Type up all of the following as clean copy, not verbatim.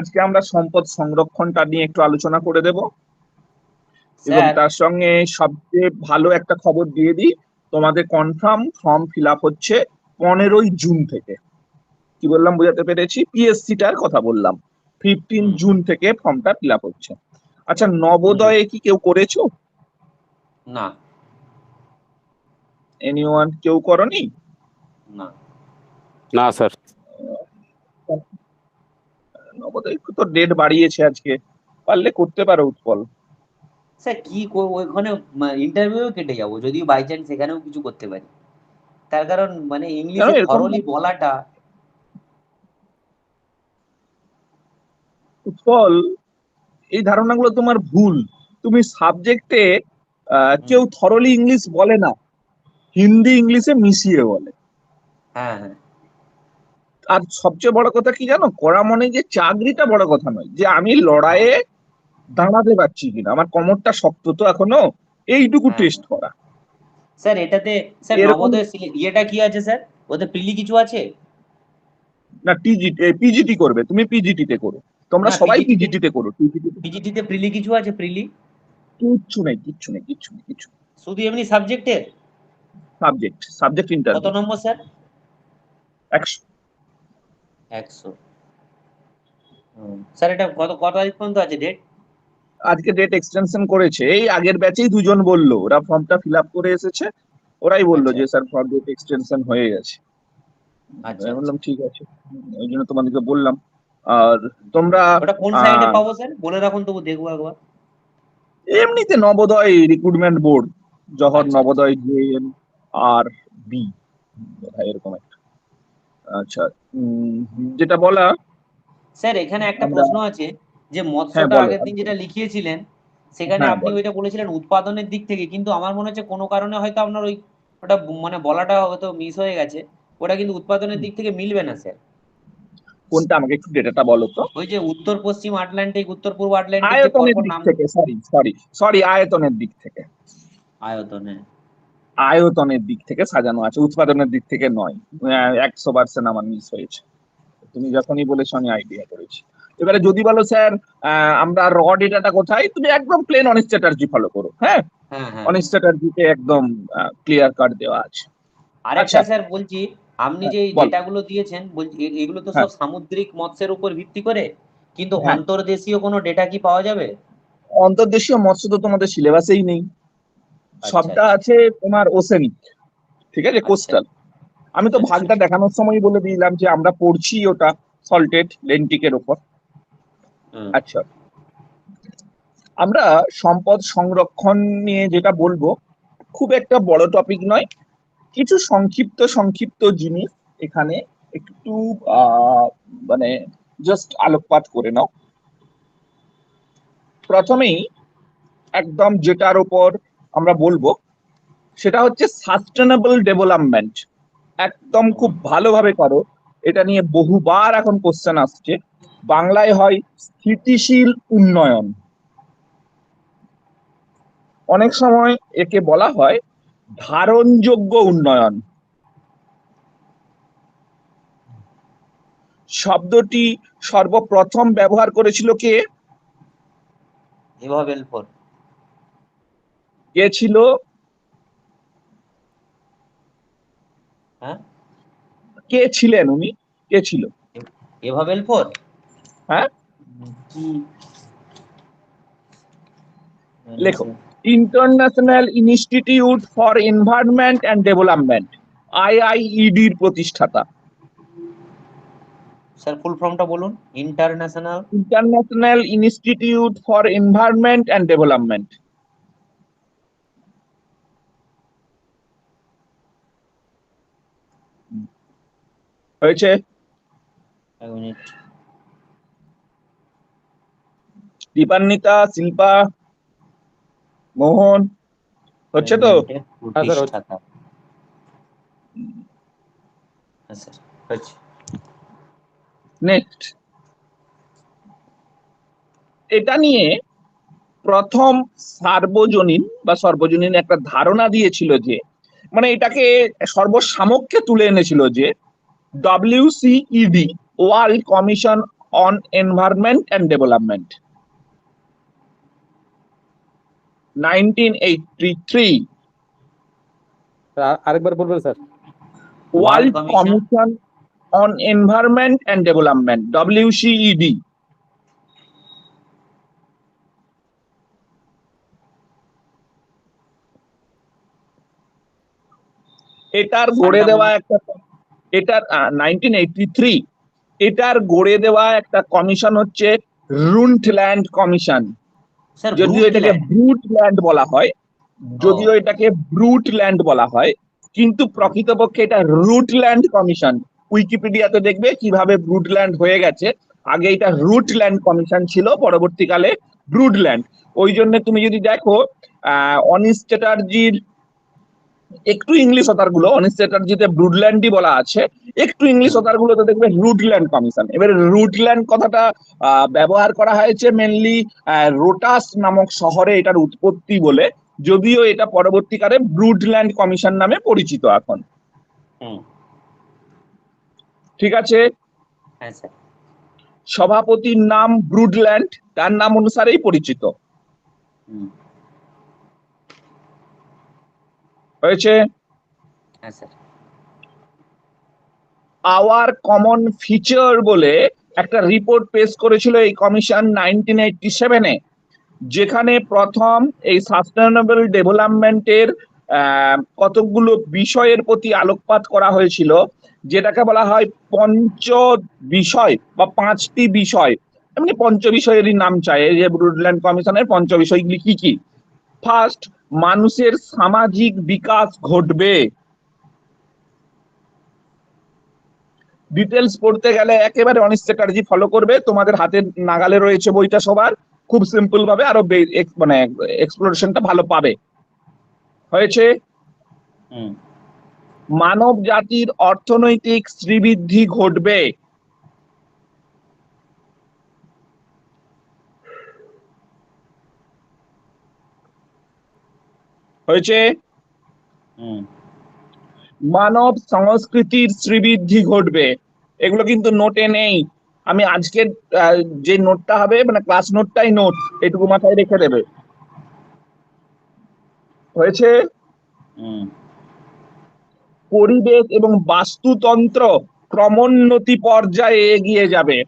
আজকে আমরা সম্পদ সংরক্ষণটা নিয়ে একটু আলোচনা করে দেব এবং স্যার তার সঙ্গে সবচেয়ে ভালো একটা খবর দিয়ে দিই, তোমাদের কনফার্ম ফর্ম ফিল আপ হচ্ছে 15ই জুন থেকে। কি বললাম বোঝাতে পেরেছি? পিএসসিটার কথা বললাম। 15 জুন থেকে ফর্মটা ফিল আপ হচ্ছে। আচ্ছা, নবোদয়ে কি কেউ করেছো? না এনিওয়ান? কেউ করনি? না না স্যার। নবোদয় তো ডেট বাড়িয়েছে আজকে, পারলে করতে পারো উৎপল। স্যার কি করবো, ওখানে ইন্টারভিউ কেটে যাবো যদি বাই চান্স সেখানেও কিছু করতে পারি। তার কারণ মানে কেন ইংলিশে এরকম? থরলি বলাটা। উৎপল, এই ধারণাগুলো তোমার ভুল। তুমি সাবজেক্টে কেউ থরলি ইংলিশ বলে না, হিন্দি ইংলিশে মিশিয়ে বলে। হ্যাঁ হ্যাঁ আর সবচেয়ে বড় কথা কি জানো, করা মানে যে চাকরিটা বড় কথা নয়, যে আমি লড়াইয়ে দাঁড়াতে পারছি কিনা, আমার কোমরটা শক্ত তো এখনো, এইটুকু হ্যাঁ টেস্ট করা। স্যার এটাতে স্যার এরকম নবোদয় ইয়েটা কি আছে স্যার, ওতে প্রিলি কিছু আছে? না, পিজিটি করবে তুমি, পিজিটি তে করো, তোমরা না সবাই পিজিটি তে করো। পিজিটিতে প্রিলি কিছু আছে? প্রিলি কিচ্ছু নেই, কিচ্ছু নেই, কিচ্ছু নেই, কিচ্ছু। শুধু এমনি সাবজেক্টের? সাবজেক্ট কত ইন্টারভিউ। নম্বর স্যার? 100। 100। স্যার এটা কত তারিখ পর্যন্ত আছে ডেট? আজকে ডেট এক্সটেনশন করেছে, এই আগের ব্যাচেই দুজন বললো, ওরা ফর্মটা ফিল আপ করে এসেছে, ওরাই বললো আচ্ছা যে স্যার ফর্ম ডেট এক্সটেনশন হয়ে গেছে। আচ্ছা আমি আচ্ছা। বললাম ঠিক আছে, ওই জন্য তোমাদেরকে বললাম। আর তোমরা ওটা কোন সাইডে পাবো স্যার, বলে রাখুন তবু দেখবো একবার। এমনিতে নবোদয় রিক্রুটমেন্ট বোর্ড, জহর আচ্ছা নবোদয় জেএন আর বি, এরকম একটা। আচ্ছা, যেটা বলা স্যার এখানে একটা আমরা, প্রশ্ন আছে, যে হ্যাঁ মৎস্যটা বলো। আগের দিন যেটা লিখিয়েছিলেন সেখানে হ্যাঁ আপনি বলো। ওইটা বলেছিলেন উৎপাদনের দিক থেকে, কিন্তু আমার মনে হচ্ছে কোনো কারণে হয়তো আপনার ওই ওটা মানে বলাটা হয়তো মিস হয়ে গেছে। ওটা কিন্তু উৎপাদনের দিক থেকে মিলবে না স্যার। কোনটা, আমাকে একটু ডেটাটা বলো তো। ওই যে উত্তর পশ্চিম আটলান্টিক, উত্তর পূর্ব আটলান্টিক যে আয়তনের পরপর দিক নাম। থেকে, সরি সরি সরি, আয়তনের দিক থেকে, আয়তনে। আয়তনের দিক থেকে সাজানো আছে, উৎপাদনের দিক থেকে নয়। 100% আমার মিস হয়েছে, তুমি যখনই বলেছো আমি আইডিয়া করেছি। এবারে যদি বলো স্যার আমরা র ডেটাটা কোথায়, তুমি একদম প্লেন অনিশ চ্যাটার্জি ফলো করো। হ্যাঁ, হ্যাঁ হ্যাঁ। অনিশ চ্যাটার্জিতে একদম ক্লিয়ার কাট দেওয়া আছে। আরেকটা আচ্ছা, স্যার বলছি, আপনি হ্যাঁ যে বলো। ডেটাগুলো দিয়েছেন বলছি এগুলো তো হ্যাঁ সব সামুদ্রিক মৎস্যের উপর ভিত্তি করে, কিন্তু হ্যাঁ, অন্তর্দেশীয় কোনো ডেটা কি পাওয়া যাবে? অন্তর্দেশীয় মৎস্য তো তোমাদের সিলেবাসেই নেই, আচ্ছা সবটা আচ্ছা আছে তোমার ওসেনিক, ঠিক আছে, আচ্ছা কোস্টাল। আমি তো আচ্ছা। ভাগটা দেখানোর সময় বলে দিলাম যে আমরা পড়ছি ওটা সল্টেড লেন্টিকের ওপর। হুম আচ্ছা, আমরা সম্পদ সংরক্ষণ নিয়ে যেটা বলবো, খুব একটা বড় টপিক নয়, কিছু সংক্ষিপ্ত সংক্ষিপ্ত জিনিস এখানে একটু মানে জাস্ট আলোকপাত করে নাও। প্রথমেই একদম যেটার উপর আমরা বলবো সেটা হচ্ছে সাস্টেনেবল ডেভেলপমেন্ট। একদম খুব ভালোভাবে করো, এটা নিয়ে বহুবার এখন কোশ্চেন আসছে। বাংলায় হয় স্থিতিশীল উন্নয়ন, অনেক সময় একে বলা হয় ধারণযোগ্য উন্নয়ন। শব্দটি সর্বপ্রথম ব্যবহার করেছিল কে? এভাবে এলফোর। কে ছিল? হ্যাঁ কে ছিলেন উনি? কে ছিল? এভাবে এলফোর। হ্যাঁ, কি লেখো। International institute for environment and development, আইআইইডির প্রতিষ্ঠাতা। স্যার ফুল ফর্মটা বলুন। International. International institute for environment and development. হয়েছে? এক মিনিট। দীপান্বিতা, শিল্পা, মোহন, হচ্ছে তো? প্রতিষ্ঠাতা। হ্যাঁ স্যার হচ্ছে। নেক্সট, এটা নিয়ে প্রথম সার্বজনীন বা সর্বজনীন একটা ধারণা দিয়েছিল, যে মানে এটাকে সর্বসামক্ষে তুলে এনেছিল, যে WCED, world commission on Environment and Development, 1983. আরেকবার বলবেন sir? World Commission on Environment and Development, WCED. এটার গড়ে দেওয়া একটা, এটার 1983, এটার গড়ে দেওয়া একটা কমিশন হচ্ছে রুন্টল্যান্ড কমিশন। যদিও এটাকে ব্রুটল্যান্ড বলা হয়, যদিও এটাকে ব্রুটল্যান্ড বলা হয়, কিন্তু প্রকৃতপক্ষে এটা রুটল্যান্ড কমিশন। উইকিপিডিয়াতে দেখবে কিভাবে ব্রুটল্যান্ড হয়ে গেছে। আগে এটা রুটল্যান্ড কমিশন ছিল, পরবর্তীকালে ব্রুটল্যান্ড। ওই জন্য তুমি যদি দেখো অনিশ চ্যাটার্জির একটু ইংলিশ অতারগুলো, অনিশ চ্যাটার্জিতে ব্রুটল্যান্ডই বলা আছে, একটু ইংলিশ অতারগুলোতে দেখবে রুটল্যান্ড কমিশন। এবারে রুটল্যান্ড কথাটা ব্যবহার করা হয়েছে মেনলি রোটাস নামক শহরে এটার উৎপত্তি বলে, যদিও এটা পরবর্তীকালে ব্রুটল্যান্ড কমিশন নামে পরিচিত এখন। ঠিক আছে, সভাপতির নাম ব্রুটল্যান্ড, তার নাম অনুসারেই পরিচিত হয়েছে। আওয়ার কমন ফিচার বলে একটা রিপোর্ট পেশ করেছিল এই কমিশন 1987-এ, যেখানে প্রথম এই সাস্টেনেবল ডেভেলপমেন্টের কতগুলো বিষয়ের প্রতি আলোকপাত করা হয়েছিল, যেটাকে বলা হয় পঞ্চ বিষয় বা 5টি বিষয়। এমনি পঞ্চ বিষয়েরই নাম চায় এই যে ব্রুটল্যান্ড কমিশনের পঞ্চ বিষয়গুলি কি কি। ফার্স্ট, মানুষের সামাজিক বিকাশ ঘটবে। ডিটেলস পড়তে গেলে একেবারে অনিশ চ্যাটার্জি ফলো করবে, তোমাদের হাতের নাগালে রয়েছে বইটা সবার, খুব সিম্পল ভাবে আরো মানে এক্সপ্লোরেশনটা ভালো পাবে। হয়েছে। মানব জাতির অর্থনৈতিক শ্রীবৃদ্ধি ঘটবে। হয়েছে। মানব সংস্কৃতির শ্রীবৃদ্ধি ঘটবে। এগুলো কিন্তু নোটে নেই, আমি আজকের যে নোটটা হবে মানে ক্লাস নোটটাই নোট, এটুকু মাথায় রেখে দেবে। হয়েছে। পরিবেশ এবং বাস্তুতন্ত্র ক্রমোন্নতি পর্যায়ে এগিয়ে যাবে।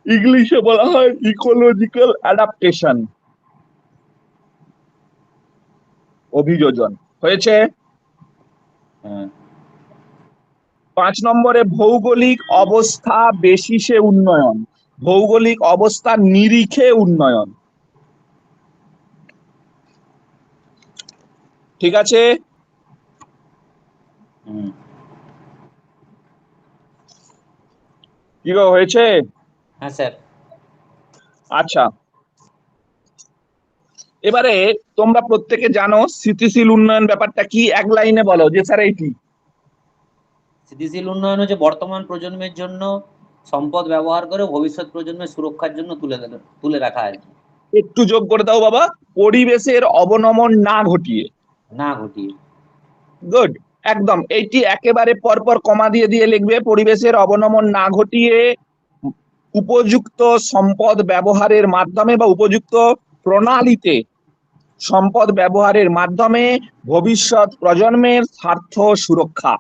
ইংলিশে বলা হয় ইকোলজিক্যাল অ্যাডাপ্টেশন, অভিযোজন। হয়েছে। 5 নম্বরে ভৌগোলিক অবস্থা বেসিসে উন্নয়ন, ভৌগোলিক অবস্থার নিরিখে উন্নয়ন। ঠিক আছে। কি গো, হয়েছে? হ্যাঁ স্যার। আচ্ছা, এবারে তোমরা প্রত্যেকে জানো স্থিতিশীল উন্নয়ন ব্যাপারটা কি, এক লাইনে বলো যে স্যার এইটি। স্থিতিশীল উন্নয়ন হচ্ছে বর্তমান প্রজন্মের জন্য সম্পদ ব্যবহার করে ভবিষ্যৎ প্রজন্মের সুরক্ষার জন্য তুলে রাখা আর কি। একটু যোগ করে দাও বাবা, পরিবেশের অবনমন না ঘটিয়ে। গুড, একদম এইটি একেবারে পরপর কমা দিয়ে দিয়ে লিখবে। পরিবেশের অবনমন না ঘটিয়ে উপযুক্ত সম্পদ ব্যবহারের মাধ্যমে বা উপযুক্ত প্রণালীতে সম্পদ ব্যবহারের মাধ্যমে ভবিষ্যৎ প্রজন্মের স্বার্থ সুরক্ষা।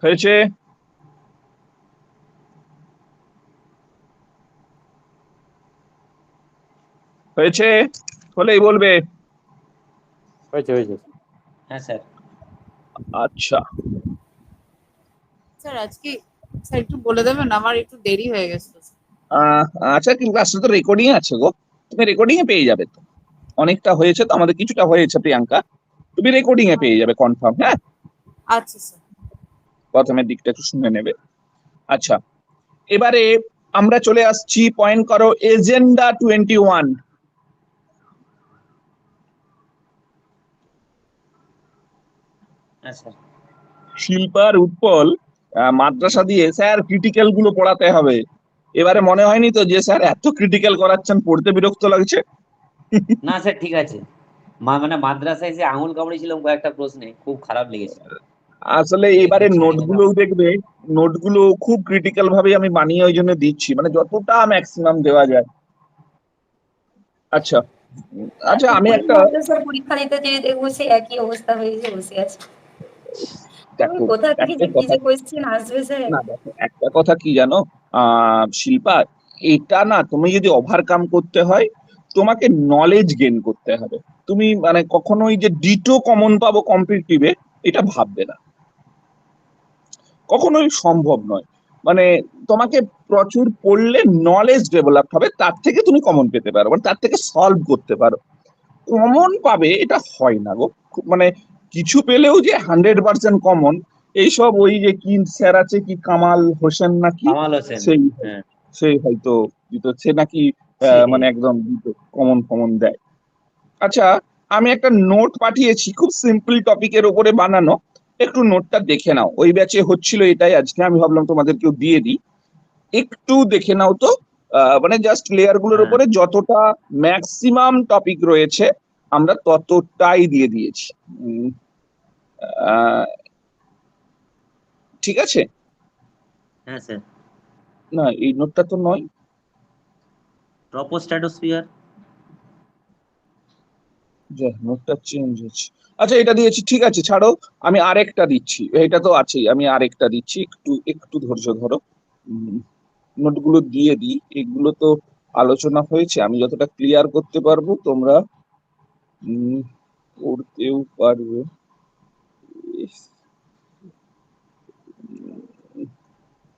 হয়েছে। হয়েছে হলেই বলবে। হয়েছে হয়েছে। হ্যাঁ স্যার। আচ্ছা স্যার আজকে স্যার একটু বলে দেবেন, আমার একটু দেরি হয়ে গেছে। আচ্ছা, কিন্তু আসলে তো রেকর্ডিং আছে গো, তুমি রেকর্ডিং এ পেয়ে যাবে তো। অনেকটা হয়েছে তো, আমাদের কিছুটা হয়েছে প্রিয়াঙ্কা, তুমি রেকর্ডিং এ পেয়ে যাবে কনফার্ম। হ্যাঁ আচ্ছা স্যার। প্রথমের দিকটা একটু শুনে নেবে। আচ্ছা, এবারে আমরা চলে আসছি, পয়েন্ট করো এজেন্ডা 21। আচ্ছা। শিল্পার উৎপল মাদ্রাসা দিয়ে স্যার ক্রিটিক্যাল গুলো পড়াতে হবে, এবারে মনে হয়নি তো যে স্যার এত ক্রিটিক্যাল করাচ্ছেন, পড়তে বিরক্ত লাগছে? না স্যার ঠিক আছে, মানে মাদ্রাসায় এসে আঙুল কামড়েছিলাম কয়েকটা প্রশ্নে, খুব খারাপ লেগেছে। আসলে এবারে নোটগুলো দেখবে, নোটগুলো খুব ক্রিটিক্যাল ভাবে আমি বানিয়ে ওই জন্য দিচ্ছি, মানে যতটা ম্যাক্সিমাম দেওয়া যায়। আচ্ছা আচ্ছা, আমি একটা স্যার পরীক্ষা দিতে যেয়ে দেখবো সেই একই অবস্থা হয়েছে, বসে আছে। দেখো, কোথা থেকে একটা যে কি কথা, যে কোয়েশ্চেন আসবে স্যার। না দেখো একটা কথা কি জানো শিল্পা, এটা না তুমি যদি ওভারকাম করতে হয় তোমাকে নলেজ গেইন করতে হবে। তুমি মানে কখনোই যে ডিটো কমন পাবো কম্পিটিটিভে এটা ভাববে না, কখনোই সম্ভব নয়। মানে তোমাকে প্রচুর পড়লে নলেজ ডেভেলপ হবে, তার থেকে তুমি কমন পেতে পারো, মানে তার থেকে সলভ করতে পারো। কমন পাবে এটা হয় না গো, মানে কিছু পেলেও যে 100% কমন, এইসব ওই যে কি স্যার আছে কি কামাল হোসেন নাকি, কামাল হোসেন, সেই হ্যাঁ। সেই হয়তো দিত, সে নাকি মানে একদম কমন কমন দেয়। আচ্ছা, আমি একটা নোট পাঠিয়েছি খুব সিম্পল টপিকের উপরে বানানো, একটু নোটটা দেখে নাও। ওই ব্যাচে হচ্ছিল এটাই আজকে, আমি ভাবলাম তোমাদেরকেও দিয়ে দিই, একটু দেখে নাও তো। মানে জাস্ট লেয়ার গুলোর হ্যাঁ। উপরে যতটা ম্যাক্সিমাম টপিক রয়েছে আমরা ততটাই দিয়ে দিয়েছি। আহ, ঠিক আছে? হ্যাঁ স্যার। না এই নোটটা তো নয়, ট্রপোস্ট্র্যাটোস্ফিয়ার। যে নোটটা চেঞ্জ হচ্ছে। আচ্ছা এটা দিয়েছি, ঠিক আছে ছাড়ো, আমি আরেকটা দিচ্ছি, এটা তো আছেই, আমি আরেকটা দিচ্ছি, একটু একটু ধৈর্য ধরো। নোটগুলো দিয়ে দিই, এগুলো তো আলোচনা হয়েছে, আমি যতটা ক্লিয়ার করতে পারবো তোমরা পড়তেও পারবে।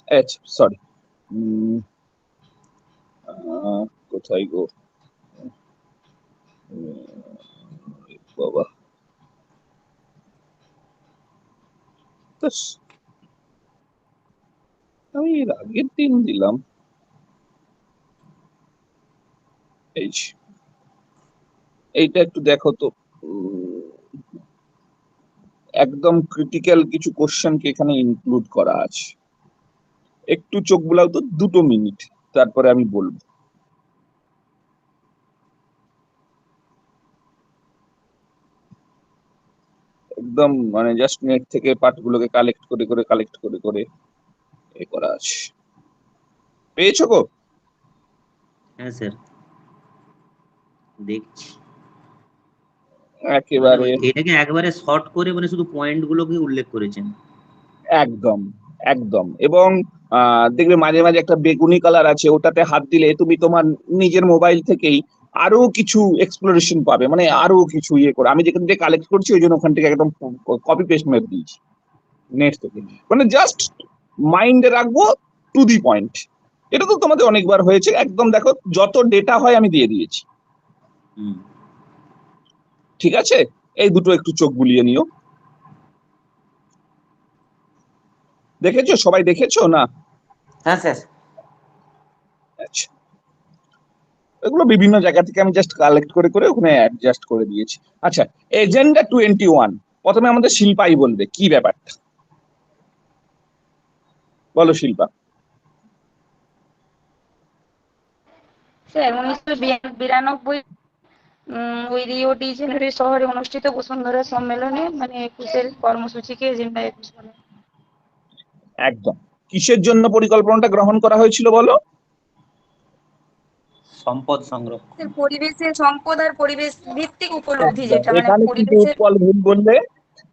আচ্ছা সরি, কোথায় গো বাবা, আমি এর আগের দিন দিলাম। এই যে, এইটা একটু দেখো তো, একদম ক্রিটিক্যাল কিছু কোশ্চেনকে এখানে ইনক্লুড করা আছে। একটু চোখ বুলাও তো 2 মিনিট, তারপরে আমি বলবো। একদম মানে জাস্ট নেট থেকে পার্টগুলোকে কালেক্ট করে এ করা আছে। পেয়েছো গো? হ্যাঁ স্যার দেখছি। একেবারে এটাকে একবারে শর্ট করে মানে শুধু পয়েন্ট গুলোকে উল্লেখ করেছেন। একদম একদম। এবং দেখবে মাঝে মাঝে একটা বেগুনি কালার আছে, ওটাতে হাত দিলে তুমি তোমার নিজের মোবাইল থেকেই আরো কিছু এক্সপ্লোরেশন পাবে, মানে আরো কিছু ইয়ে করে। আমি যেখান থেকে কালেক্ট করছি ওই জন্য ওখান থেকে একদম কপি পেস্ট মেরে দিয়েছি নেট থেকে, মানে জাস্ট মাইন্ডে রাখবো, টু দি পয়েন্ট। এটা তো তোমাদের অনেকবার হয়েছে, একদম দেখো যত ডেটা হয় আমি দিয়ে দিয়েছি। ঠিক আছে, এই দুটো একটু চোখ বুলিয়ে নিও। দেখেছো সবাই, দেখেছো না? হ্যাঁ স্যার। আচ্ছা, এগুলো বিভিন্ন জায়গা থেকে আমি জাস্ট কালেক্ট করে ওখানে অ্যাডজাস্ট করে দিয়েছি। আচ্ছা, এজেন্ডা 21, প্রথমে আমাদের শিল্পাই বলবে কি ব্যাপারটা, বলো শিল্পা। স্যার 1992 ওই রিও ডি জেনেরো শহরে অনুষ্ঠিত বসুন্ধরা সম্মেলনে মানে 21-এর কর্মসূচিকে এজেন্ডা 21 বলে। একদম। কিসের জন্য পরিকল্পনাটা গ্রহণ করা হয়েছিল বলো? সম্পদ সংরক্ষণ। পরিবেশের সম্পদ আর পরিবেশ ভিত্তিক উপলব্ধি, যেটা মানে এখানে কিন্তু পরিবেশের।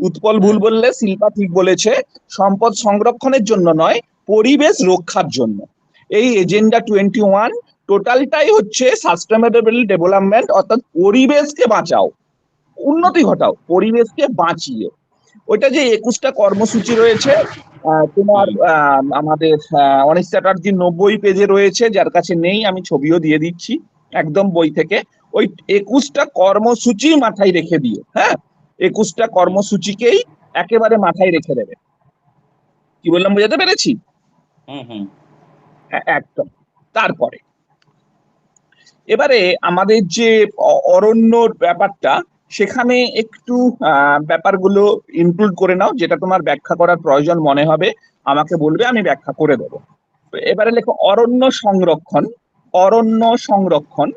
উৎপল ভুল বললে, শিল্পা ঠিক বলেছে, সম্পদ সংরক্ষণের জন্য নয়, পরিবেশ রক্ষার জন্য। এই এজেন্ডা 21 টোটালটাই হচ্ছে সাস্টেনেবল ডেভেলপমেন্ট, অর্থাৎ পরিবেশকে বাঁচাও, উন্নতি ঘটাও, পরিবেশকে বাঁচিয়ে। ওইটা যে 21টা কর্মসূচি রয়েছে, তোমার আমাদের অনিশ চ্যাটার্জির 90 পেজে রয়েছে, যার কাছে নেই আমি ছবিও দিয়ে দিচ্ছি একদম বই থেকে। ওই 21টা কর্মসূচি মাথায় রেখে দিও, হ্যাঁ, 21টা কর্মসূচিকেই একেবারে মাথায় রেখে দেবে। কি বললাম বোঝাতে পেরেছি? একদম। তারপরে এবারে আমাদের যে অরণ্যর ব্যাপারটা, সেখানে একটু ব্যাপারগুলো ইনক্লুড করে নাও, যেটা তোমার ব্যাখ্যা করার প্রয়োজন মনে হবে আমাকে বলবে, আমি ব্যাখ্যা করে দেবো। এবারে লেখো অরণ্য সংরক্ষণ। অরণ্য সংরক্ষণ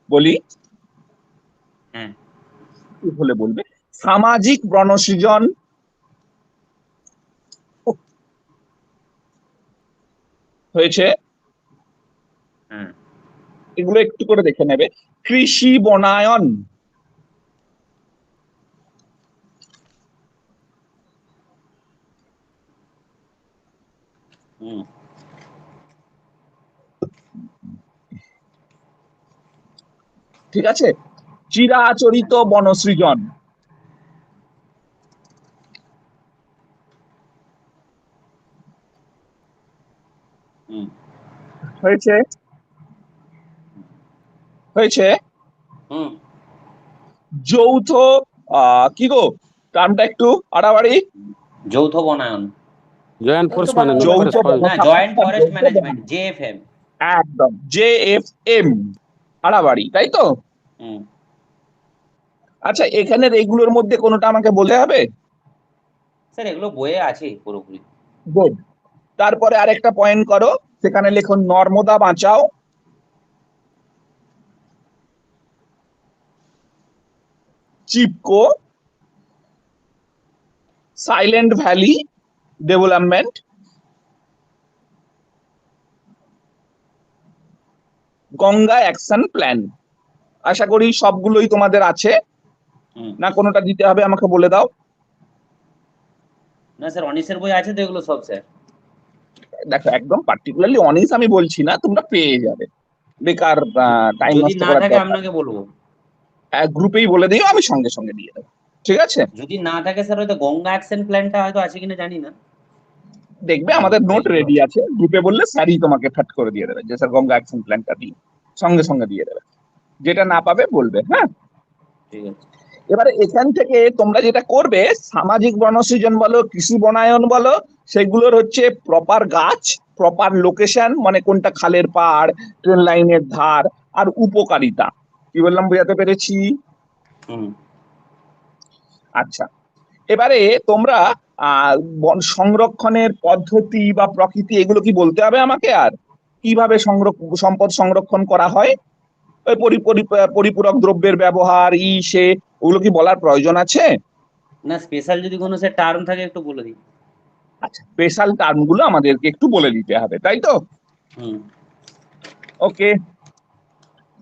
বলি, হ্যাঁ। কি বলে বলবে, সামাজিক বনসৃজন, হয়েছে, হ্যাঁ। এগুলো একটু করে দেখে নেবে। কৃষি বনায়ন, হুম। ঠিক আছে। চিরাচরিত বনসৃজন, হুম। হয়েছে, হয়েছে। হুম। যৌথ কি গো, টার্মটা একটু আড়াবাড়ি। যৌথ বনায়ন। জয়েন্ট ফোর্স ম্যানেজমেন্ট, যৌথ না, জয়েন্ট ফরেস্ট ম্যানেজমেন্ট, জেএফএম। একদম, JFM, আড়াবাড়ি, তাই তো? হুম। আচ্ছা, এখানের এগুলোর মধ্যে কোনোটা আমাকে বলতে হবে? স্যার এগুলো বইয়ে আছে পুরোপুরি। গুড। তারপরে আরেকটা পয়েন্ট করো, সেখানে লেখো নর্মদা বাঁচাও, Chipko, silent valley development, Ganga action plan. আশা করি সবগুলোই তোমাদের আছে, হুম। না কোনোটা দিতে হবে আমাকে বলে দাও। না স্যার, অনিশের বই আছে তো এগুলো সব স্যার। দেখো, একদম পার্টিকুলারলি অনিস আমি বলছি না, তোমরা পেয়ে যাবে, বেকার টাইম যদি নষ্ট না করার থাকে দরকার। আপনাকে বলবো। গ্রুপেই বলে দিও, আমি সঙ্গে সঙ্গে দিয়ে দেবো, ঠিক আছে? যদি না থাকে স্যার, হয়তো গঙ্গা অ্যাকশন প্ল্যানটা হয়তো আছে কিনা জানি না। দেখবে আমাদের নোট পেয়ে রেডি আছে, গ্রুপে বললে স্যারই তোমাকে ফ্যাট করে দিয়ে দেবে যে স্যার গঙ্গা অ্যাকশন প্ল্যানটা দিই, সঙ্গে সঙ্গে দিয়ে দেবে। যেটা না পাবে বলবে, হ্যাঁ। ঠিক আছে। এবারে এখান থেকে তোমরা যেটা করবে, সামাজিক বনসৃজন বলো, কৃষি বনায়ন বলো, সেগুলোর হচ্ছে প্রপার গাছ, প্রপার লোকেশন, মানে কোনটা খালের পাড়, ট্রেন লাইনের ধার, আর উপকারিতা। কি বললাম, বোঝাতে পেরেছি? হুম। আচ্ছা, এবারে তোমরা বন সংরক্ষণের পদ্ধতি বা প্রকৃতি এগুলো কি বলতে হবে আমাকে? আর কিভাবে সম্পদ সংরক্ষণ করা হয়, ওই পরিপূরক দ্রব্যের ব্যবহার, সে, ওগুলো কি বলার প্রয়োজন আছে? না, স্পেশাল যদি কোনো স্যার টার্ম থাকে একটু বলে দিন। আচ্ছা, স্পেশাল টার্ম গুলো আমাদেরকে একটু বলে দিতে হবে, তাই তো? হুম। ওকে,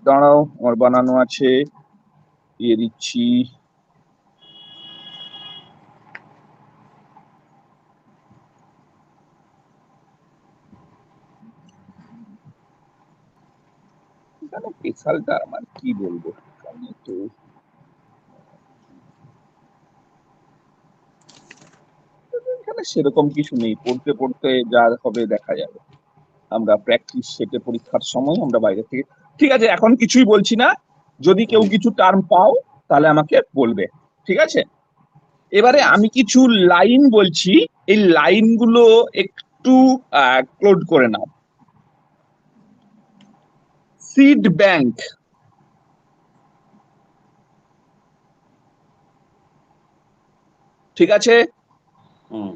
দাঁড়াও, আমার বানানো আছে, দিয়ে দিচ্ছি। এখানে স্পেশাল টার্ম আর কি বলবো, আমি তো এখানে সেরকম কিছু নেই, পড়তে পড়তে যা হবে দেখা যাবে, আমরা প্র্যাকটিস সেটে পরীক্ষার সময় আমরা বাইরে থেকে। ঠিক আছে, এখন কিছুই বলছি না, যদি কেউ হুম। কিছু টার্ম পাও তাহলে আমাকে বলবে, ঠিক আছে? এবারে ঠিক আছে। আমি কিছু লাইন বলছি, এই লাইনগুলো একটু ক্লোড করে নাও। সিড ব্যাংক, ঠিক আছে? হুম।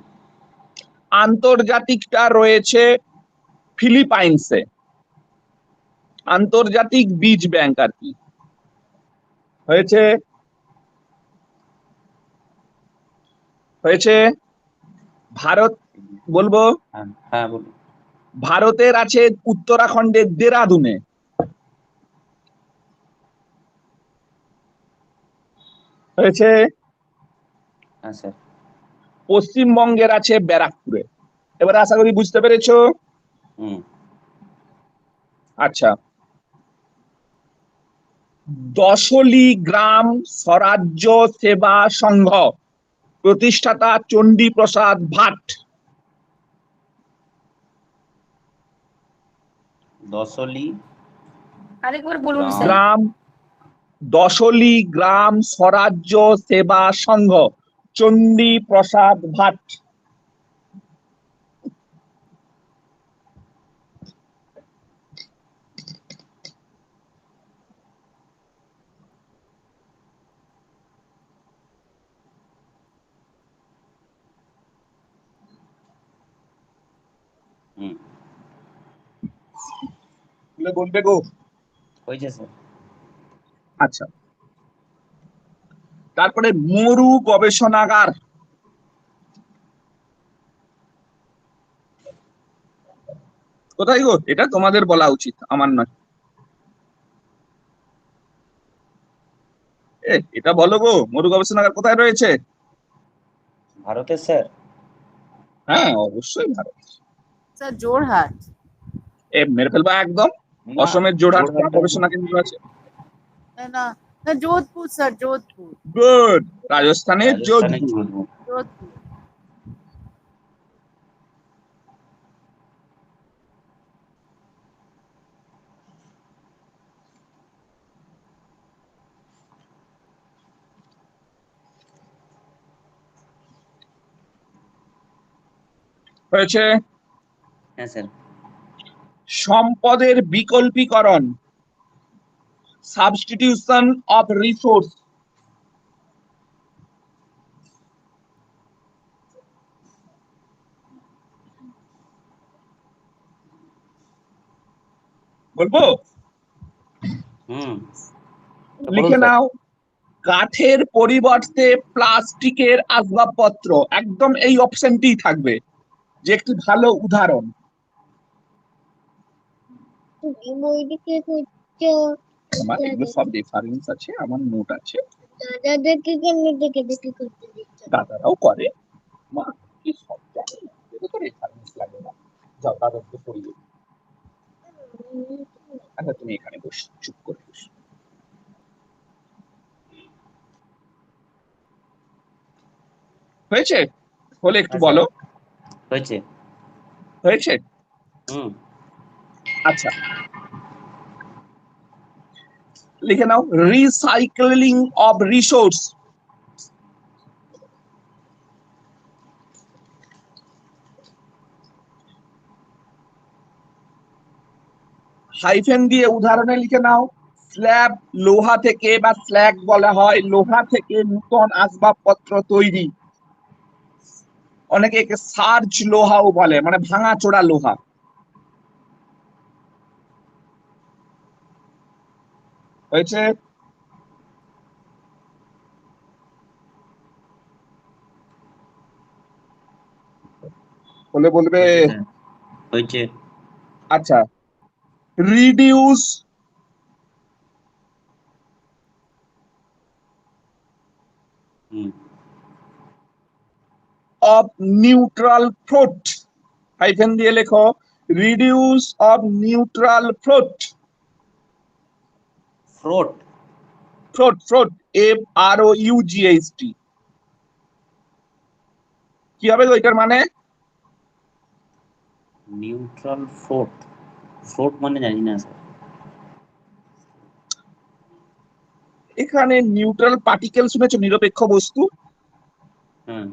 আন্তর্জাতিকটা রয়েছে ফিলিপাইন্সে, আন্তর্জাতিক বীজ ব্যাংক আর কি, হয়েছে, হয়েছে। ভারত বলবো, হ্যাঁ, হ্যাঁ বলুন। ভারতের আছে উত্তরাখণ্ডের দেরাদুনে, হয়েছে। হ্যাঁ স্যার। পশ্চিমবঙ্গের আছে ব্যারাকপুরে। এবার আশা করি বুঝতে পেরেছো। হুম। আচ্ছা, দশলি গ্রাম স্বরাজ্য সেবা সংঘ, প্রতিষ্ঠাতা চণ্ডী প্রসাদ ভাট। দশলি আরেকবার বলুন গ্রাম। স্যার। গ্রাম, দশলি গ্রাম স্বরাজ্য সেবা সংঘ, চণ্ডী প্রসাদ ভাট। বলে বলবে গো। হয়েছে স্যার। আচ্ছা, তারপরে মরু গবেষণাগার। কোথায় গো? এটা তোমাদের বলা উচিত, আমার নয়। এটা বলো গো, মরু গবেষণাগার কোথায় রয়েছে? ভারতের স্যার। হ্যাঁ, অবশ্যই ভারত। স্যার জোরহাট। মেরে ফেলবা একদম। না, অসমের জোরহাট কোন জোরহাটটা গবেষণা কেন্দ্র আছে? না না না, যোধপুর স্যার, যোধপুর। গুড, রাজস্থানের রাজস্থানের যোধপুর। যোধপুর। যোধপুর। হয়েছে। হ্যাঁ স্যার। সম্পদের বিকল্পীকরণ, সাবস্টিটিউশন অফ রিসোর্স। বলবো? হুম, লিখে স্যার। নাও, কাঠের পরিবর্তে প্লাস্টিকের আসবাবপত্র। একদম এই অপশনটি থাকবে, যে একটি ভালো উদাহরণ। আমার এগুলো সব রেফারেন্স আছে, আমার নোট আছে, দাদারাও করে। মা কি সব জানে না, এগুলো তো রেফারেন্স লাগে না। যাও দাদাকে পড়িয়ে। আচ্ছা, তুমি এখানে বস, চুপ করে বস। হয়েছে? হলে একটু হ্যাঁ, স্যার। বলো। হয়েছে। হয়েছে? হুম। আচ্ছা, লিখে নাও, রিসাইক্লিং অফ রিসোর্স। হাইফেন দিয়ে উদাহরণে লিখে নাও, স্ল্যাব লোহা থেকে, বা স্ল্যাগ বলা হয়, লোহা থেকে নূতন আসবাবপত্র তৈরি। অনেকে একে সার্জ লোহাও বলে, মানে ভাঙা চোরা লোহা। হয়েছে? বলে বলবে। হয়েছে স্যার। হয়েছে। আচ্ছা, রিডিউস হুম। Of neutral fruit. হাইফেন দিয়ে লেখো, reduce of neutral fruit. Fraught. Fruit, fruit, FROUGHT। কি হবে গো এটার মানে? নিউট্রাল ফ্রোট। ফ্রোট মানে জানি না স্যার। এখানে নিউট্রাল পার্টিকেল শুনেছো, নিরপেক্ষ বস্তু। হুম।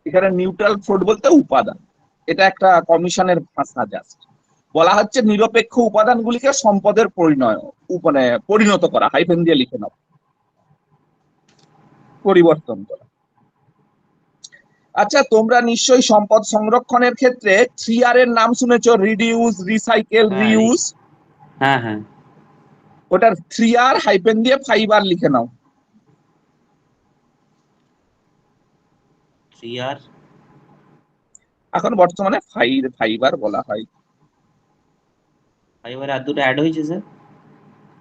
এখানে নিউট্রাল ফ্রুট বলতে উপাদান। এটা একটা কমিশনের ভাষা, জাস্ট বলা হচ্ছে নিরপেক্ষ উপাদানগুলিকে সম্পদের মানে পরিণত করা। হাইফেন দিয়ে লিখে নাও, পরিবর্তন করা। আচ্ছা, তোমরা নিশ্চয়ই সম্পদ সংরক্ষণের ক্ষেত্রে 3R এর নাম শুনেছো, রিডিউস, রিসাইকেল, হ্যাঁ, রিউজ। হ্যাঁ হ্যাঁ। ওটার 3R হাইফেন দিয়ে 5R লিখে নাও। 3R। এখন বর্তমানে ফাইবার বলা হয়। এবারে আর দুটো অ্যাড হয়েছে স্যার।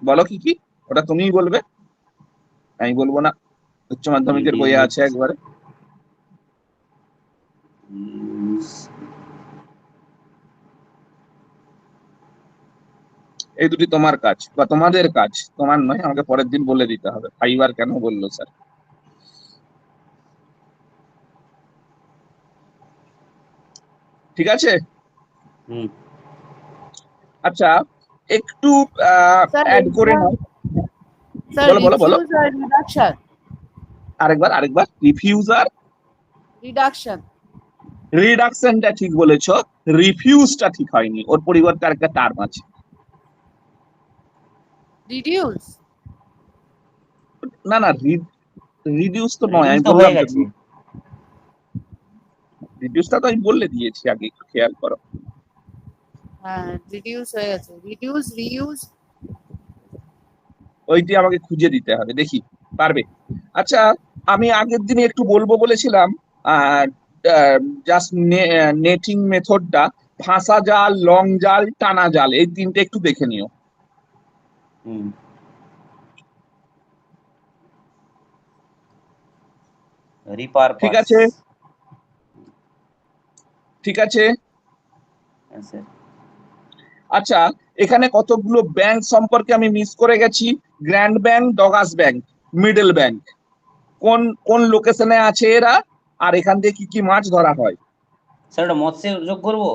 বলো কি কি? ওটা তুমিই বলবে, আমি বলবো না। উচ্চ মাধ্যমিকের বইয়ে আছে একবারে। এই দুটি তোমার কাজ, বা তোমাদের কাজ, তোমার নয়, আমাকে পরের দিন বলে দিতে হবে ফাইবার কেন বললো স্যার। ঠিক আছে? হুম। আচ্ছা, একটু স্যার অ্যাড করে নাও। স্যার বলো বলো বলো, রিফিউজ আর রিডাকশন। আরেকবার। রিফিউজার, রিডাকশন। রিডাকশনটা ঠিক বলেছো, রিফিউজটা ঠিক হয়নি, ওর পরিবর্তে আরেকটা টার্ম আছে। রিডিউস। না না, রিডিউস তো নয়, রিডিউস আমি তো বললাম হয়ে তো। গেছে। রিডিউসটা তো আমি বলে দিয়েছি আগে, একটু খেয়াল করো। হ্যাঁ, রিডিউস হয়ে গেছে, রিডিউস রিইউজ। ওইটি আমাকে খুঁজে দিতে হবে, দেখি পারবে। আচ্ছা, আমি আগের দিনে একটু বলবো বলেছিলাম, জাস্ট নেটিং মেথডটা, ফাঁসা জাল, লং জাল, টানা জাল, এই তিনটে একটু দেখে নিও। হুম। রিপারপাস। ঠিক আছে, ঠিক আছে। হ্যাঁ স্যার। আচ্ছা, এখানে কতগুলো ব্যাংক সম্পর্কে আমি মিস করে গেছি। Grand bank, Dogger bank, middle bank, কোন কোন লোকেশনে আছে এরা, আর এখান থেকে কি কি মাছ ধরা হয়। স্যার ওটা মৎস্যে যোগ করবো?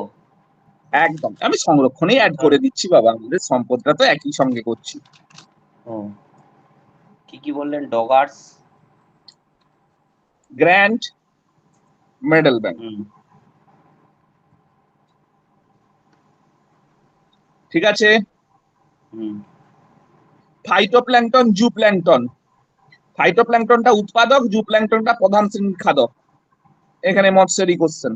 একদম, আমি সংরক্ষণেই অ্যাড করে দিচ্ছি বাবা, আমাদের সম্পদটা তো একই সঙ্গে করছি। ও, কি কি বললেন? ডগার্স, গ্র্যান্ড, মিডল ব্যাংক, হুম, ঠিক আছে। হুম, ফাইটোপ্ল্যাঙ্কটন, জুপ্ল্যাঙ্কটন। ফাইটোপ্ল্যাঙ্কটনটা উৎপাদক, জুপ্ল্যাঙ্কটনটা প্রধান শ্রেণীর খাদক। এখানে মৎস্যেরই কোশ্চেন।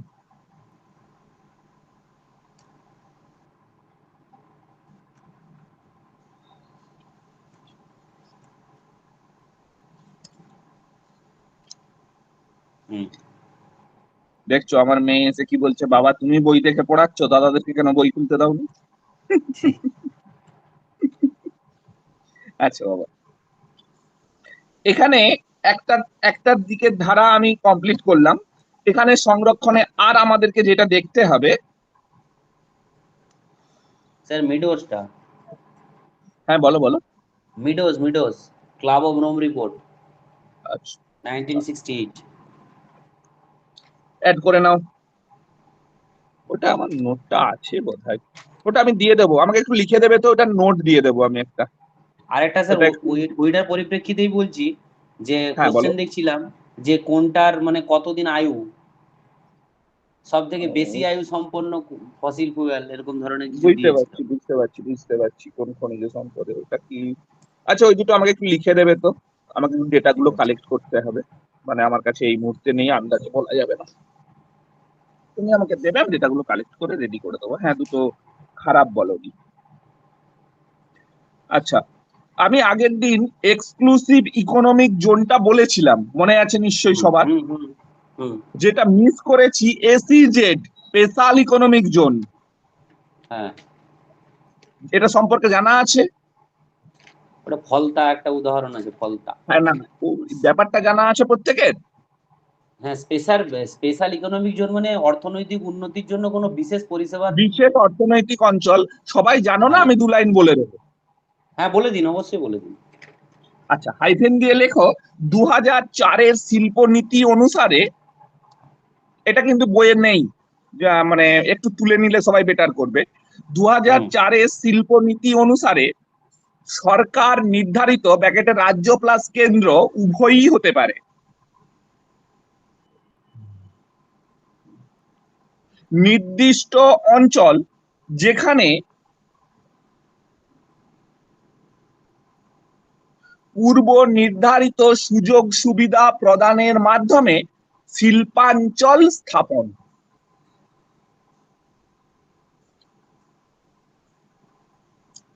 হুম। দেখছো আমার মেয়ে এসে কি বলছে, বাবা তুমি বই দেখে পড়াচ্ছ, দাদাদেরকে কেন বই খুলতে দাওনি? আচ্ছা বাবা, এখানে একটা একটার দিকের ধারা আমি কমপ্লিট করলাম। এখানে সংরক্ষণে আর আমাদেরকে যেটা দেখতে হবে, স্যার মিডোসটা, হ্যাঁ বলো বলো। Meadows club of Rome report আচ্ছা, 1968। অ্যাড করে নাও। ওটা আমার নোটটা আছে বোধহয়, ওটা আমি দিয়ে দেবো, আমাকে একটু লিখে দেবে তো, ওটা নোট দিয়ে দেবো আমি একটা। আরেকটা স্যার ওটা একটু, ওইটার পরিপ্রেক্ষিতেই বলছি যে হ্যাঁ বলো। কোশ্চেন দেখছিলাম যে কোনটার মানে কতদিন আয়ু, সব থেকে বেশি আয়ু সম্পন্ন ফসিল ফুয়েল, এরকম ধরনের কিছু বুঝতে দিয়েছিল। পারছি, বুঝতে পারছি, বুঝতে পারছি কোন খনিজ সম্পদে ওটা কি। আচ্ছা, ওই দুটো আমাকে একটু লিখে দেবে তো, আমাকে একটু ডেটা গুলো কালেক্ট করতে হবে, মানে আমার কাছে এই মুহূর্তে নেই, আন্দাজে বলা যাবে না। তুমি আমাকে দেবে, আমি ডেটা গুলো কালেক্ট করে রেডি করে দেবো। হ্যাঁ, দুটো খারাপ বলনি। আচ্ছা, আমি আগের দিন এক্সক্লুসিভ ইকোনমিক জোনটা বলেছিলাম, মনে আছে নিশ্চয়ই সবার। হুম, হুম, হুম, যেটা মিস করেছি, এসইজেড, স্পেশাল ইকোনমিক জোন, হ্যাঁ। এটা সম্পর্কে জানা আছে? ওটা ফলতা একটা উদাহরণ আছে, ফলতা। হ্যাঁ, না না, ব্যাপারটা জানা আছে প্রত্যেকের? হ্যাঁ, স্পেশাল ইকোনমিক জোন মানে অর্থনৈতিক উন্নতির জন্য কোনো বিশেষ পরিষেবার। বিশেষ অর্থনৈতিক অঞ্চল, সবাই জানো না? হ্যাঁ, আমি দু লাইন বলে দেবো। হ্যাঁ বলে দিন, অবশ্যই বলে দিন। আচ্ছা, হাইফেন দিয়ে লেখো। 2004-এর শিল্পনীতি অনুসারে, এটা কিন্তু বইয়ে নেই, মানে একটু তুলে নিলে সবাই বেটার করবে। 2004-এর শিল্পনীতি অনুসারে সরকার নির্ধারিত ব্র্যাকেটে রাজ্য প্লাস কেন্দ্র উভয়ই হতে পারে। নির্দিষ্ট অঞ্চল যেখানে পূর্ব নির্ধারিত সুযোগ সুবিধা প্রদানের মাধ্যমে শিল্পাঞ্চল স্থাপন।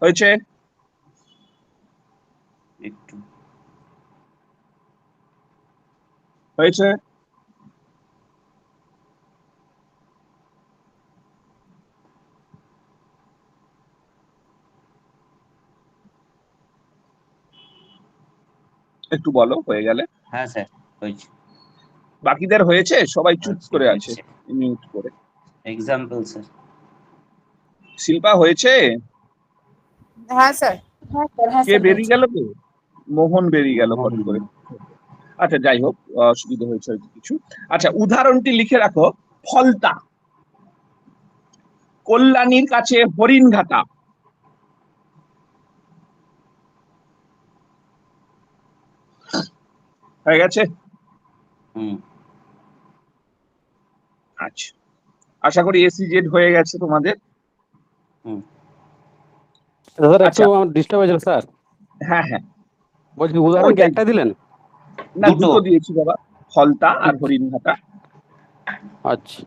হয়েছে? একটু হয়েছে? একটু বলো হয়ে গেলে। হ্যাঁ স্যার হয়েছে। বাকিদের হয়েছে? সবাই চুপ করে আছে মিউট করে। Example sir. শিল্পা হয়েছে? হ্যাঁ স্যার। কে বেরিয়ে গেল তো? মোহন বেরিয়ে গেল ফট করে। আচ্ছা, যাই হোক, অসুবিধা হয়েছে হয়তো কিছু। আচ্ছা, উদাহরণটি লিখে রাখো। ফলতা, কল্যাণীর কাছে হরিণঘাটা। হয়ে গেছে? হুম। আচ্ছা, আশা করি এসইজেড হয়ে গেছে তোমাদের। হুম। স্যার একটু আচ্ছা, ডিস্টার্ব হয়েছিল স্যার, হ্যাঁ হ্যাঁ, বলছি উদাহরণ কি একটা দিলেন? না দুটো। দুটো দিয়েছি বাবা, ফলতা আর ঠিক। হরিণঘাটা। আচ্ছা,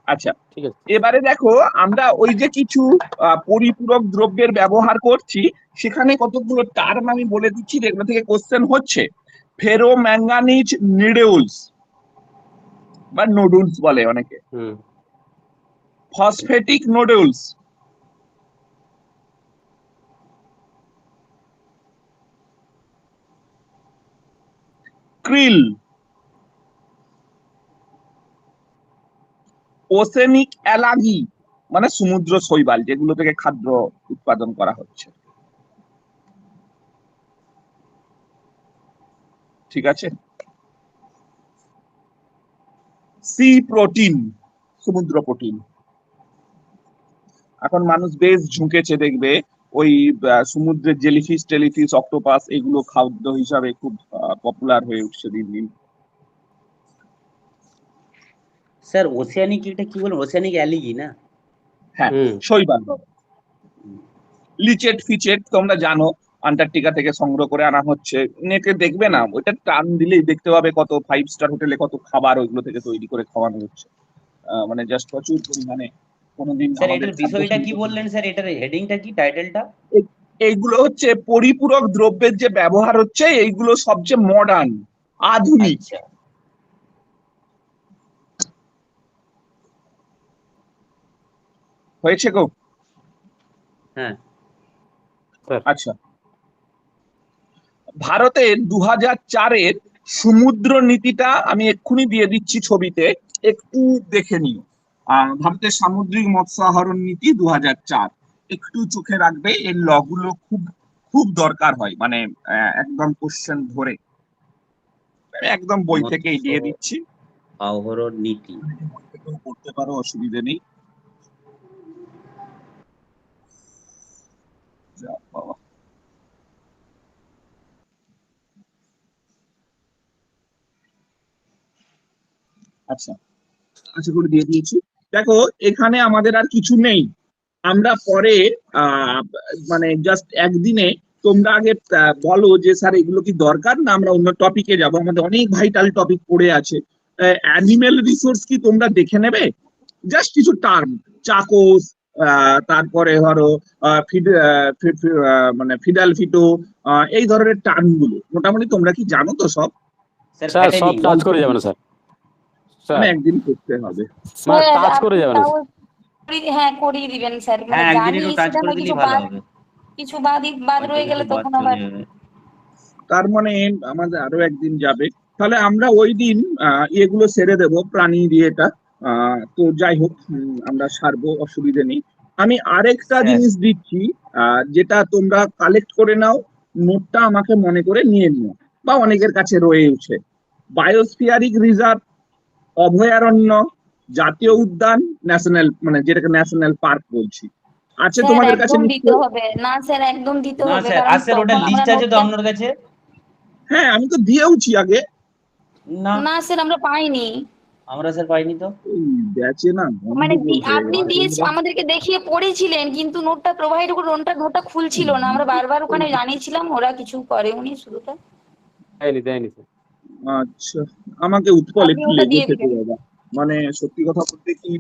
আচ্ছা, ঠিক আছে। এবারে দেখো আমরা ওই যে কিছু পরিপূরক দ্রব্যের ব্যবহার করছি, সেখানে কতগুলো টার্ম আমি বলে দিচ্ছি যেগুলো থেকে কোশ্চেন হচ্ছে। ফেরো ম্যাঙ্গানিজ নিডেউলস বা নোডুলস বলে অনেকে, হুম। ফসফেটিক নোডুলস, ক্রিল, ওসেনিক অ্যালাগি মানে সমুদ্র শৈবাল যেগুলো থেকে খাদ্য উৎপাদন করা হচ্ছে, ঠিক আছে। সি প্রোটিন, সমুদ্র প্রোটিন। এখন মানুষ বেশ ঝুঁকেছে দেখবে ওই সমুদ্রের জেলিফিশ টেলিফিশ অক্টোপাস এগুলো খাদ্য হিসাবে খুব পপুলার হয়ে উঠছে দিন দিন। স্যার ওসিয়ানিক এটা কি বলেন, ওসিয়ানিক অ্যালিগি না? হ্যাঁ, হুম। শৈবাল। লিচেট ফিচেট তোমরা জানো আন্টার্কটিকা থেকে সংগ্রহ করে আনা হচ্ছে, নেটে দেখবে না, ওইটা টান দিলেই দেখতে পাবে কত 5 স্টার হোটেলে কত খাবার ওইগুলো থেকে তৈরি করে খাওয়ানো হচ্ছে, মানে জাস্ট প্রচুর পরিমাণে। কোনোদিন স্যার আমাদের এটার বিষয়টা কি বললেন স্যার, এটার হেডিংটা কি, টাইটেলটা? এইগুলো হচ্ছে পরিপূরক দ্রব্যের যে ব্যবহার হচ্ছে, এইগুলো সবচেয়ে মডার্ন, আধুনিক। আচ্ছা, হয়েছে গো? হ্যাঁ। আচ্ছা, ভারতের 2004-এর সমুদ্র নীতিটা আমি এক্ষুনি দিয়ে দিচ্ছি ছবিতে, একটু দেখে নিও। ভারতের সামুদ্রিক মৎস্য আহরণ নীতি 2004, একটু চোখে রাখবে, এর লগুলো খুব খুব দরকার হয়, মানে একদম কোশ্চেন ধরে, একদম বই থেকেই দিয়ে দিচ্ছি, আহরণ নীতি। বই থেকেও পড়তে পারো, অসুবিধে নেই। যা বাবা। আচ্ছা, আশা করি দিয়ে দিয়েছি। দেখো এখানে আমাদের আর কিছু নেই, আমরা পরে মানে জাস্ট একদিনে, তোমরা আগে বলো যে স্যার এগুলো কি দরকার না আমরা অন্য টপিকে যাব, আমাদের অনেক ভাইটাল টপিক পড়ে আছে। অ্যানিমেল রিসোর্স কি তোমরা দেখে নেবে, জাস্ট কিছু টার্ম, চাকোস, তারপরে ধরো মানে ফিডাল ফিটো, এই ধরনের টার্ম গুলো মোটামুটি তোমরা কি জানো তো সব? স্যার স্যার সব প্যাটেনিং। টাচ করে যাবেন স্যার। মানে স্যার একদিন করতে হবে। মানে স্যার টাচ করে আপনি যাবেন। তাও হ্যাঁ করিয়ে দিবেন স্যার, মানে হ্যাঁ, একদিন জানি একটু টাচ সেটা করে না, দিলেই কিছু ভালো বাদ হবে। কিছু বাদ হয়তো রয়ে কিছু গেলে বাদ তখন চলে আবার যাবে। তার মানে আমাদের আরো একদিন যাবে, তাহলে আমরা ওই দিন এগুলো সেরে দেবো প্রাণী দিয়েটা। তো যাই হোক, আমরা সারবো, অসুবিধে নেই। আমি আরেকটা স্যার জিনিস দিচ্ছি, যেটা তোমরা কালেক্ট করে নাও, নোটটা আমাকে মনে করে নিয়ে নিও, বা অনেকের কাছে রয়েছে। বায়োস্ফিয়ারিক রিজার্ভ, অভয়ারণ্য, জাতীয় উদ্যান, ন্যাশনাল, মানে যেটাকে ন্যাশনাল পার্ক বলছি, আছে স্যার তোমাদের কাছে একদম দিতে নিশ্চয়ই? হবে না স্যার, একদম দিতে না হবে, স্যার, কারণ আর স্যার ওটা তখন আমরা লিস্ট আছে তো নোটটা আপনার কাছে? হ্যাঁ, আমি তো দিয়েওছি আগে। না, না স্যার আমরা পাইনি, আমরা স্যার পাইনি তো। ওই ব্যাচে না মানে গন্ডগোল হয়ে আপনি গেছে। দিয়েছি, আমাদেরকে দেখিয়ে পড়েছিলেন কিন্তু নোটটা প্রোভাইড করে নোটটা খুলছিল না, আমরা বারবার ওখানে জানিয়েছিলাম, ওরা কিছু করে উনি শুরুটা। দেয়নি স্যার। আচ্ছা, আমাকে উৎপল আপনি একটু ওটা দিয়ে লেগেছে তো দিবেন। দাদা, মানে সত্যি কথা বলতে কি,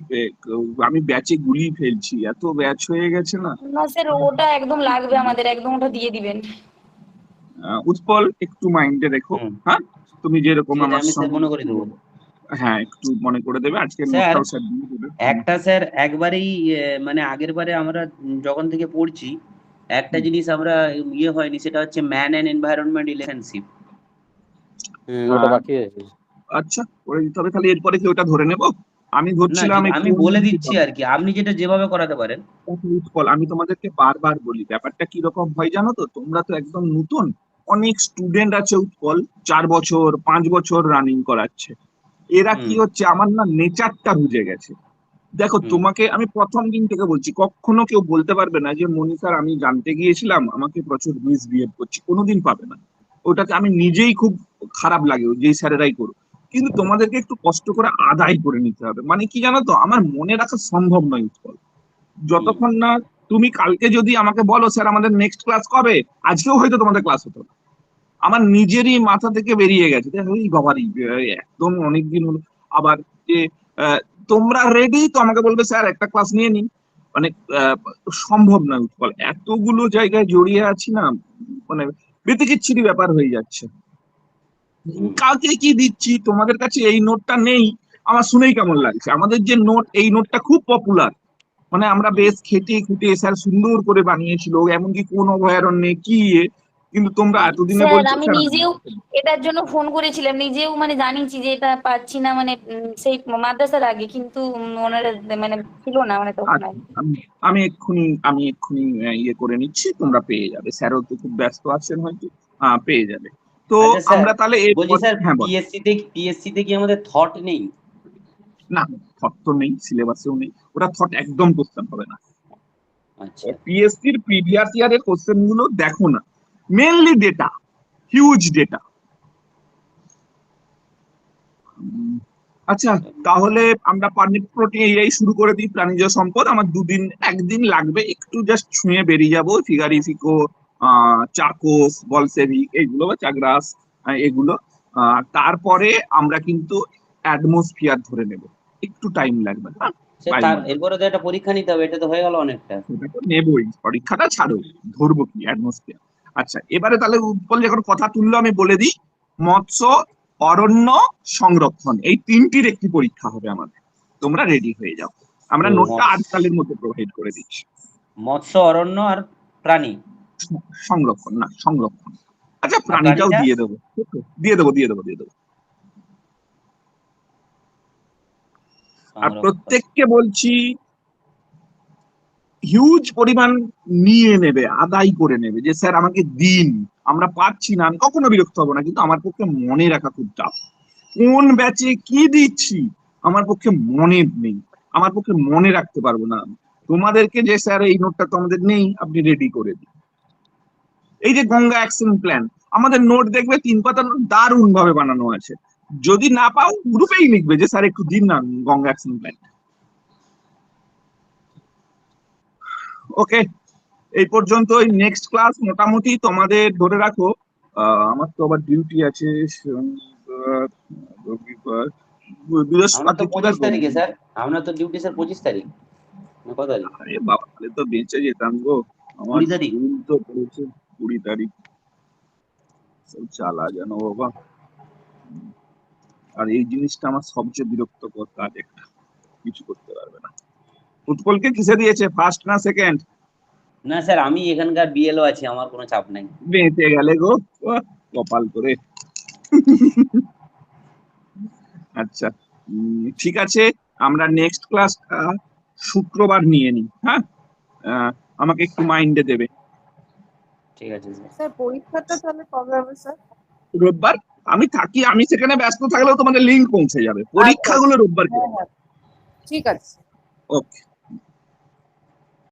আমি ব্যাচে গুলিয়ে ফেলছি, এত ব্যাচ হয়ে গেছে না। না স্যার ওটা একদম লাগবে আমাদের, একদম ওটা দিয়ে দিবেন। উৎপল একটু মাইন্ডে রেখো, হুম, হ্যাঁ, তুমি যেরকম ঠিক আছে, আমার আমি স্যার সঙ্গে, মনে করে দেবো। হ্যাঁ একটু মনে করে দেবে, আজকে স্যার নোটটাও স্যার দিয়ে দেবে। একটা স্যার একবারেই মানে আগের বারে আমরা যখন থেকে পড়ছি একটা জিনিস আমরা হয়নি, সেটা হচ্ছে ম্যান অ্যান্ড এনভায়রনমেন্ট রিলেশনশিপ। ওটা বাকি আছে। আচ্ছা, করে দিতে হবে, তাহলে এরপরে কি ওটা ধরে নেবো? আমি না, ধরছিলাম একটু আমি বলে দিচ্ছি আর কি, আপনি যেটা যেভাবে করাতে পারেন। উৎপল, আমি তোমাদেরকে বারবার বলি, ব্যাপারটা কি রকম হয় জানো তো, তোমরা তো একদম নতুন, অনেক স্টুডেন্ট আছে উৎপল, 4 বছর 5 বছর রানিং করাচ্ছে, এরা কি হচ্ছে, আমার না নেচারটা বুঝে গেছে। দেখো তোমাকে আমি প্রথম দিন থেকে বলছি, কখনো কেউ বলতে পারবে না যে মনি স্যার আমি জানতে গিয়েছিলাম আমাকে প্রচুর মিসবিহেভ করছি, কোনোদিন পাবে না। ওটাকে আমি নিজেই খুব খারাপ লাগে যেই স্যারেরাই করুক, কিন্তু তোমাদেরকে একটু কষ্ট করে আদায় করে নিতে হবে। মানে কি জানো তো, আমার মনে রাখা সম্ভব নয় উৎপল, যতক্ষণ না তুমি কালকে যদি আমাকে বলো স্যার আমাদের নেক্সট ক্লাস কবে, আজকেও হয়তো তোমাদের ক্লাস হতো না, আমার নিজেরই মাথা থেকে বেরিয়ে গেছে, ওই বাবারই একদম অনেকদিন হলো। আবার যে তোমরা রেডি তো আমাকে বলবে স্যার একটা ক্লাস নিয়ে নিন, মানে সম্ভব না উৎপল, এতগুলো জায়গায় জড়িয়ে আছি না, মানে বিতিকিচ্ছিরি ব্যাপার হয়ে যাচ্ছে। কাকে কি দিচ্ছি, তোমাদের কাছে এই নোটটা নেই, আমার শুনেই কেমন লাগছে। আমাদের যে নোট, এই নোটটা খুব পপুলার, মানে আমরা বেশ খেটে খুঁটে স্যার সুন্দর করে বানিয়েছিল, এমনকি কোন অভয়ারণ্যে কি কিন্তু তোমরা এতদিনে স্যার বলছো আমি স্যার নিজেও এটার জন্য ফোন করেছিলাম, নিজেও মানে জানিছি যে এটা পাচ্ছি না, মানে সেই মাদ্রাসার আগে, কিন্তু ওনারা মানে ছিল না মানে তখন আর আচ্ছা, আমি এক্ষুনি ইয়ে করে নিচ্ছি, তোমরা পেয়ে যাবে, স্যারও তো খুব ব্যস্ত আছেন হয়তো, পেয়ে যাবে। তো আচ্ছা স্যার, আমরা তাহলে বলছি স্যার হ্যাঁ বল। পিএসসি তে কি আমাদের থট নেই? না, থট তো নেই, সিলেবাসেও নেই, ওটা থট একদম কোশ্চেন হবে না। আচ্ছা পিএসসির প্রিভিয়াস ইয়ারের কোশ্চেন গুলো দেখো না, মেনলি ডেটা, হিউজ ডেটা। আচ্ছা, তাহলে আমরা পানির প্রোটিন এই শুরু করে দিই, প্রাণীজ সম্পদ। আমার একদিন লাগবে, একটু জাস্ট ছুঁয়ে বেরিয়ে যাবো, ফিগারিফিকো, চাকোস, বলসেভিক এগুলো বা চাগ্রাস এগুলো। তারপরে আমরা কিন্তু অ্যাটমসফিয়ার ধরে নেব, একটু টাইম লাগবে। হ্যাঁ, এরপরে তো একটা পরীক্ষা নিতে হবে, এটা তো হয়ে গেল অনেকটা। সেটা তো নেবই, পরীক্ষাটা ছাড়ো, ধরবো কি অ্যাটমসফিয়ার। আচ্ছা, এবারে তাহলে উৎপল যখন কথা তুললো আমি বলে দিই, মৎস্য, অরণ্য, সংরক্ষণ, এই তিনটির একটি পরীক্ষা হবে আমাদের, তোমরা রেডি হয়ে যাও। আমরা নোটটা আজকালের মধ্যে প্রোভাইড করে দিচ্ছি। মৎস্য, অরণ্য আর প্রাণী সংরক্ষণ, না সংরক্ষণ। আচ্ছা, প্রাণীটাও প্রাণীটা? দিয়ে দেবো, দিয়ে দেবো। আর প্রত্যেককে বলছি হিউজ পরিমাণ নিয়ে নেবে, আদায় করে নেবে, যে স্যার আমাকে দিন, আমরা পাচ্ছি না। আমি কখনো বিরক্ত হবো না, কিন্তু আমার পক্ষে মনে রাখা খুব টাফ, কোন ব্যাচে কি দিচ্ছি আমার পক্ষে মনে নেই, আমার পক্ষে মনে রাখতে পারবো না। তোমাদেরকে যে স্যার এই নোটটা তো আমাদের নেই, আপনি রেডি করে দিন। এই যে গঙ্গা অ্যাকশন প্ল্যান, আমাদের নোট দেখবে 3 পাতা নোট দারুণ ভাবে বানানো আছে, যদি না পাও গ্রুপেই লিখবে যে স্যার একটু দিন না গঙ্গা অ্যাকশন প্ল্যান। ওকে, এই পর্যন্তই। নেক্সট ক্লাস মোটামুটি তোমাদের ধরে রাখো, আমার তো আবার ডিউটি আছে শনিবার, রবিবার, আমরা তো 25 তারিখে বৃহস্পতিবার। স্যার, আমরা তো ডিউটি স্যার 25 তারিখ না কত তারিখ? আরে বাবা, তাহলে তো বেঁচে যেতাম গো, আমার 20 তারিখ। ভুল তো পড়েছে 20 তারিখ। সব চালা যেন বাবা, আর এই জিনিসটা আমার সবচেয়ে বিরক্তকর কাজ একটা, কিছু করতে পারবে না। উৎপলকে কিসে দিয়েছে, ফার্স্ট না সেকেন্ড? না স্যার, আমি এখানকার বিএলও আছি, আমার কোনো চাপ নাই। বেঁচে গেলে গো, কপাল করে। আচ্ছা, ঠিক আছে, আমরা নেক্সট ক্লাসটা শুক্রবার নিয়ে নিই। হ্যাঁ, আমাকে একটু মাইন্ডে দেবে। ঠিক আছে স্যার। স্যার পরীক্ষাটা তাহলে কবে হবে স্যার? রোববার আমি থাকি, আমি সেখানে ব্যস্ত থাকলেও তোমাদের লিঙ্ক পৌঁছে যাবে, পরীক্ষাগুলো রোববার। হ্যাঁ, ঠিক আছে। ওকে।